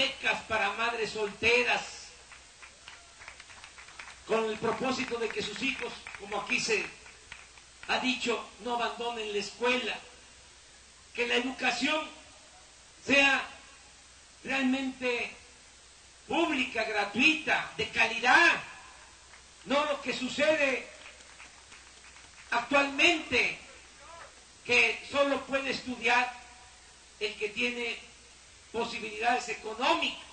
becas para madres solteras, con el propósito de que sus hijos, como aquí se ha dicho, no abandonen la escuela, que la educación sea realmente pública, gratuita, de calidad, no lo que sucede actualmente, que solo puede estudiar el que tiene posibilidades económicas,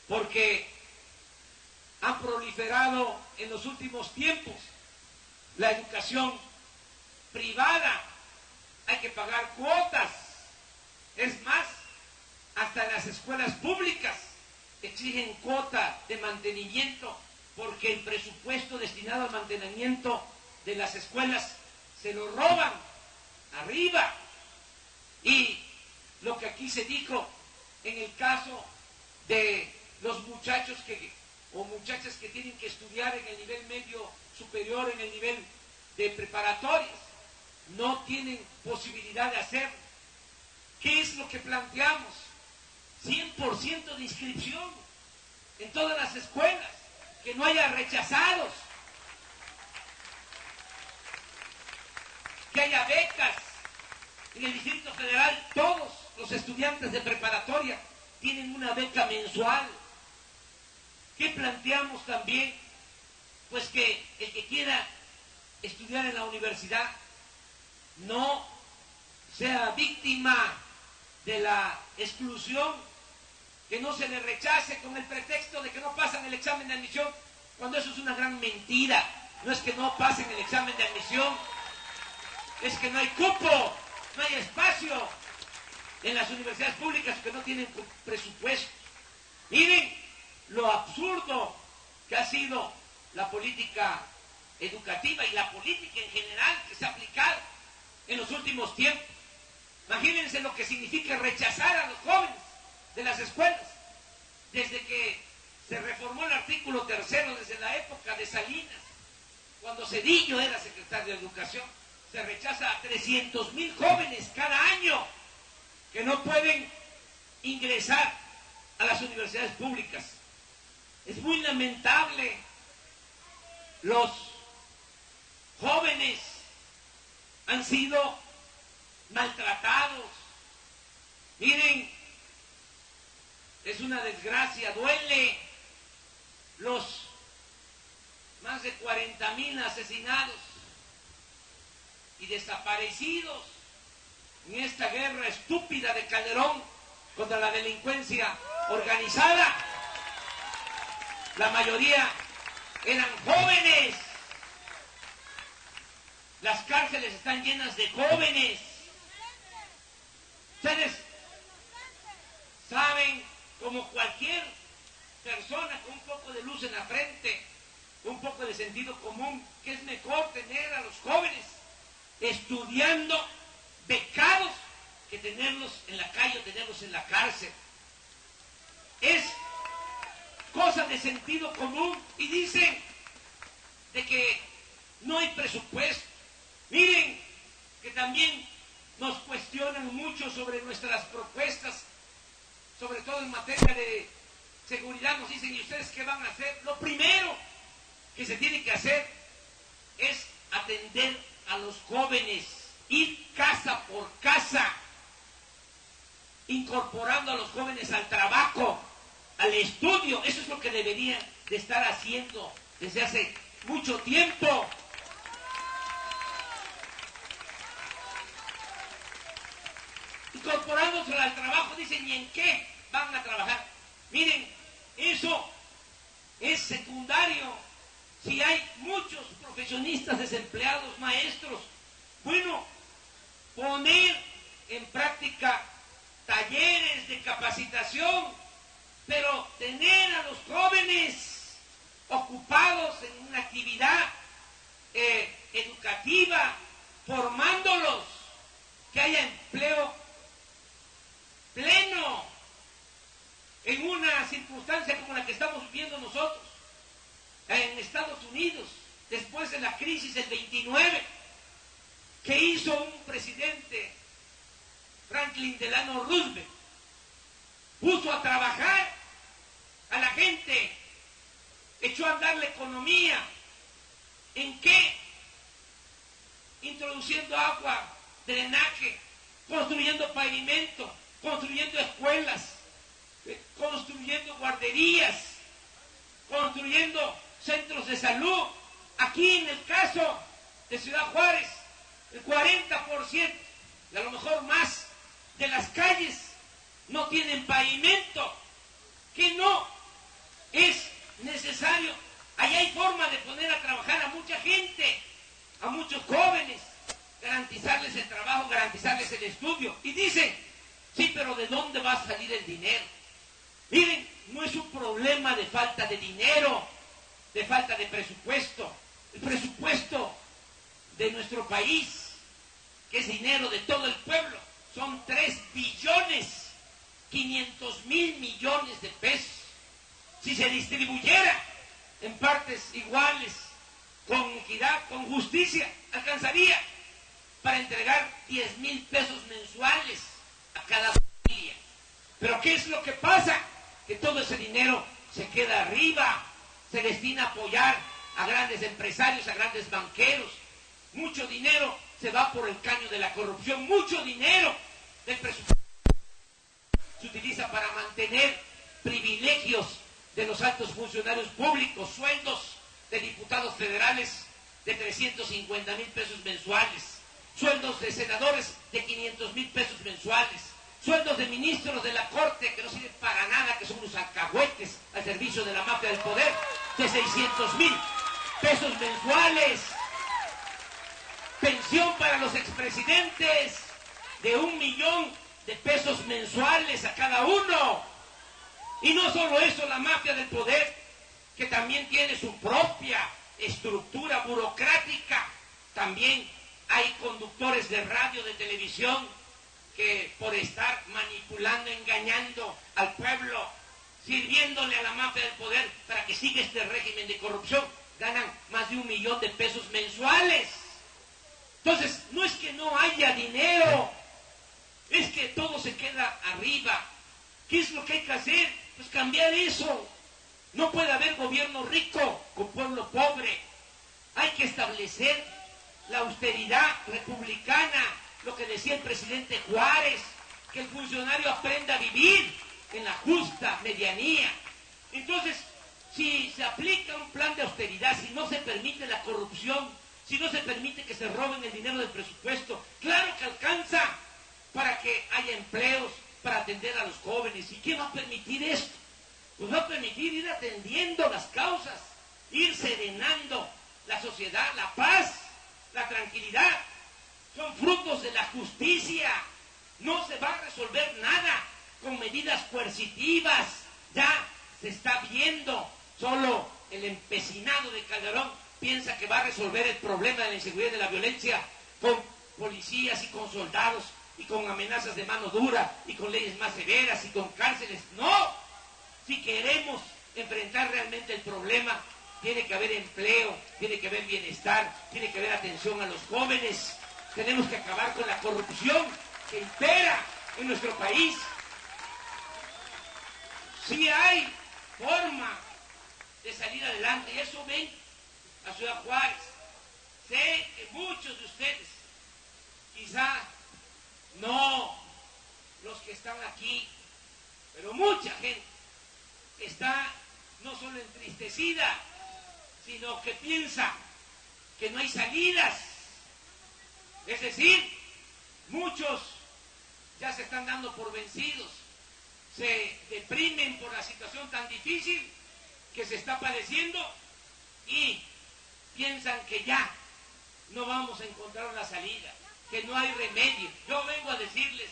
porque han proliferado en los últimos tiempos la educación privada, hay que pagar cuotas, es más, hasta en las escuelas públicas exigen cuota de mantenimiento, porque el presupuesto destinado al mantenimiento de las escuelas se lo roban arriba. Y lo que aquí se dijo en el caso de los muchachos o muchachas que tienen que estudiar en el nivel medio superior, en el nivel de preparatorias, no tienen posibilidad de hacerlo. ¿Qué es lo que planteamos? 100% de inscripción en todas las escuelas, que no haya rechazados, que haya becas. En el Distrito Federal todos los estudiantes de preparatoria tienen una beca mensual. ¿Qué planteamos también? Pues que el que quiera estudiar en la universidad no sea víctima de la exclusión, que no se le rechace con el pretexto de que no pasan el examen de admisión, cuando eso es una gran mentira. No es que no pasen el examen de admisión, es que no hay cupo, no hay espacio en las universidades públicas que no tienen presupuesto. Miren lo absurdo que ha sido la política educativa y la política en general que se ha aplicado en los últimos tiempos. Imagínense lo que significa rechazar a los jóvenes de las escuelas. Desde que se reformó el artículo 3º, desde la época de Salinas, cuando Zedillo era secretario de Educación, se rechaza a 300,000 jóvenes cada año que no pueden ingresar a las universidades públicas. Es muy lamentable. Los jóvenes han sido maltratados. Miren, es una desgracia, duele. Los más de 40,000 asesinados y desaparecidos en esta guerra estúpida de Calderón contra la delincuencia organizada. La mayoría eran jóvenes. Las cárceles están llenas de jóvenes. Ustedes saben, como cualquier persona con un poco de luz en la frente, un poco de sentido común, que es mejor tener a los jóvenes estudiando becados que tenerlos en la calle o tenerlos en la cárcel. Es cosa de sentido común. Y dicen de que no hay presupuesto. Miren que también nos cuestionan mucho sobre nuestras propuestas, sobre todo en materia de seguridad. Nos dicen, ¿y ustedes qué van a hacer? Lo primero que se tiene que hacer es atender a los jóvenes, ir casa por casa, incorporando a los jóvenes al trabajo, al estudio. Eso es lo que deberían de estar haciendo desde hace mucho tiempo. Incorporándose al trabajo, dicen, ¿y en qué van a trabajar? Miren, eso es secundario. Si hay muchos profesionistas desempleados, maestros, bueno, poner en práctica talleres de capacitación, pero tener a los jóvenes ocupados en una actividad educativa, formándolos, que haya empleo pleno en una circunstancia como la que estamos viviendo nosotros en Estados Unidos, después de la crisis del 29, que hizo un presidente, Franklin Delano Roosevelt. puso a trabajar a la gente, echó a andar la economía. ¿En qué? Introduciendo agua, drenaje, construyendo pavimento, construyendo escuelas, construyendo guarderías, construyendo centros de salud. Aquí en el caso de Ciudad Juárez, el 40%, y a lo mejor más, de las calles no tienen pavimento, que no es necesario. Ahí hay forma de poner a trabajar a mucha gente, a muchos jóvenes, garantizarles el trabajo, garantizarles el estudio. Y dicen, sí, pero ¿de dónde va a salir el dinero? Miren, no es un problema de falta de dinero, de falta de presupuesto. El presupuesto de nuestro país, que es dinero de todo el pueblo, son 3.500.000.000.000 de pesos. Si se distribuyera en partes iguales, con equidad, con justicia, alcanzaría para entregar 10,000 pesos mensuales a cada familia. Pero ¿qué es lo que pasa? Que todo ese dinero se queda arriba, se destina a apoyar a grandes empresarios, a grandes banqueros. Mucho dinero se va por el caño de la corrupción, mucho dinero del presupuesto se utiliza para mantener privilegios de los altos funcionarios públicos, sueldos de diputados federales de 350,000 pesos mensuales, sueldos de senadores de 500,000 pesos mensuales, sueldos de ministros de la Corte que no sirven para nada, que son unos alcahuetes al servicio de la mafia del poder, de 600,000 pesos mensuales, pensión para los expresidentes de 1,000,000 de pesos mensuales a cada uno. Y no solo eso, la mafia del poder, que también tiene su propia estructura burocrática. También hay conductores de radio, de televisión, que por estar manipulando, engañando al pueblo, sirviéndole a la mafia del poder para que siga este régimen de corrupción, ganan más de 1,000,000 de pesos mensuales. Entonces, no es que no haya dinero, es que todo se queda arriba. ¿Qué es lo que hay que hacer? Pues cambiar eso. No puede haber gobierno rico con pueblo pobre. Hay que establecer la austeridad republicana, lo que decía el presidente Juárez, que el funcionario aprenda a vivir en la justa medianía. Entonces, si se aplica un plan de austeridad, si no se permite la corrupción, si no se permite que se roben el dinero del presupuesto, claro que alcanza para que haya empleos, para atender a los jóvenes. ¿Y qué va a permitir esto? Pues va a permitir ir atendiendo las causas, ir serenando la sociedad, la paz, la tranquilidad. Son frutos de la justicia. No se va a resolver nada con medidas coercitivas. Ya se está viendo. Solo el empecinado de Calderón piensa que va a resolver el problema de la inseguridad y de la violencia con policías y con soldados y con amenazas de mano dura y con leyes más severas y con cárceles. ¡No! Si queremos enfrentar realmente el problema, tiene que haber empleo, tiene que haber bienestar, tiene que haber atención a los jóvenes. Tenemos que acabar con la corrupción que impera en nuestro país. Sí hay forma de salir adelante, y eso ven a Ciudad Juárez. Sé que muchos de ustedes, quizá no los que están aquí, pero mucha gente está no solo entristecida, sino que piensa que no hay salidas. Es decir, muchos ya se están dando por vencidos, se deprimen por la situación tan difícil que se está padeciendo y piensan que ya no vamos a encontrar una salida, que no hay remedio. Yo vengo a decirles,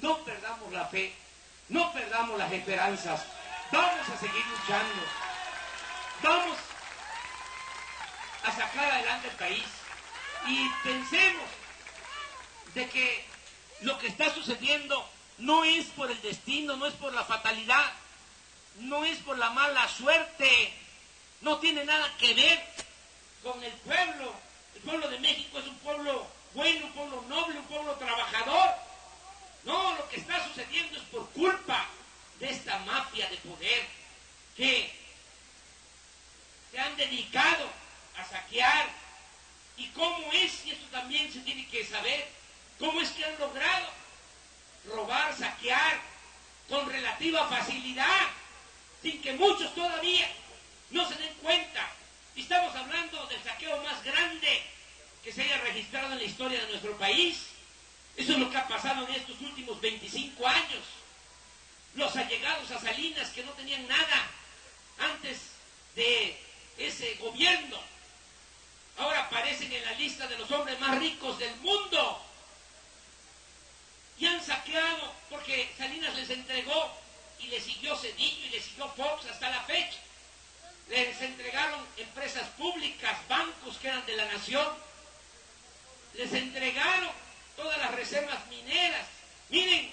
no perdamos la fe, no perdamos las esperanzas, vamos a seguir luchando, vamos a sacar adelante el país y pensemos de que lo que está sucediendo no es por el destino, no es por la fatalidad, no es por la mala suerte, no tiene nada que ver con el pueblo. El pueblo de México es un pueblo bueno, un pueblo noble, un pueblo trabajador. No, lo que está sucediendo es por culpa con relativa facilidad, sin que muchos todavía no se den cuenta. Y estamos hablando del saqueo más grande que se haya registrado en la historia de nuestro país. Eso es lo que ha pasado en estos últimos 25 años. Los allegados a Salinas, que no tenían nada antes de ese gobierno, ahora aparecen en la lista de los hombres más ricos del mundo. Y han saqueado porque Salinas les entregó, y le siguió Cedillo y le siguió Fox hasta la fecha. Les entregaron empresas públicas, bancos que eran de la nación. Les entregaron todas las reservas mineras. Miren,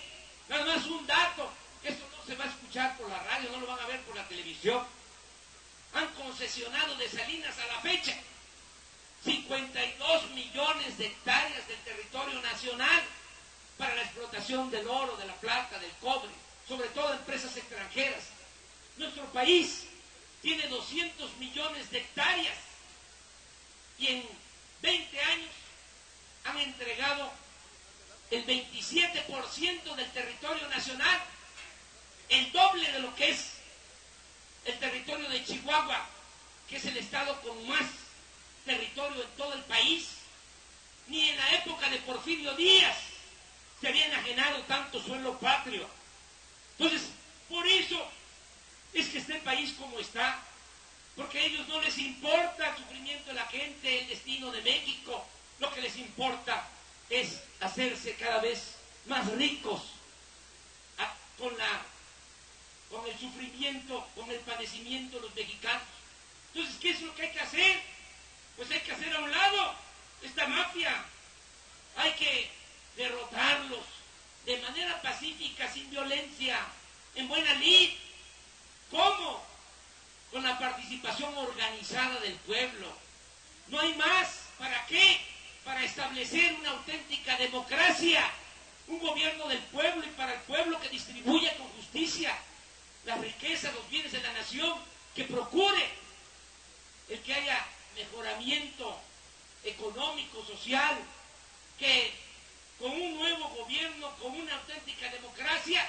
nada más un dato, esto no se va a escuchar por la radio, no lo van a ver por la televisión. Han concesionado de Salinas a la fecha 52 millones de hectáreas del territorio nacional para la explotación del oro, de la plata, del cobre, sobre todo empresas extranjeras. Nuestro país tiene 200 millones de hectáreas y en 20 años han entregado el 27% del territorio nacional, el doble de lo que es el territorio de Chihuahua, que es el estado con más territorio en todo el país. Ni en la época de Porfirio Díaz se había enajenado tanto suelo patrio. Entonces, por eso es que está el país como está, porque a ellos no les importa el sufrimiento de la gente, el destino de México. Lo que les importa es hacerse cada vez más ricos con el sufrimiento, con el padecimiento de los mexicanos. Entonces, ¿qué es lo que hay que hacer? Pues hay que hacer a un lado esta mafia. Hay que derrotarlos de manera pacífica, sin violencia, en buena lid. ¿Cómo? Con la participación organizada del pueblo. No hay más. ¿Para qué? Para establecer una auténtica democracia, un gobierno del pueblo y para el pueblo, que distribuya con justicia la riqueza, los bienes de la nación, que procure el que haya mejoramiento económico, social, que con un nuevo gobierno, con una auténtica democracia,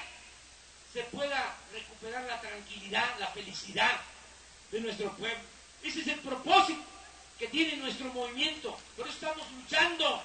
se pueda recuperar la tranquilidad, la felicidad de nuestro pueblo. Ese es el propósito que tiene nuestro movimiento. Por eso estamos luchando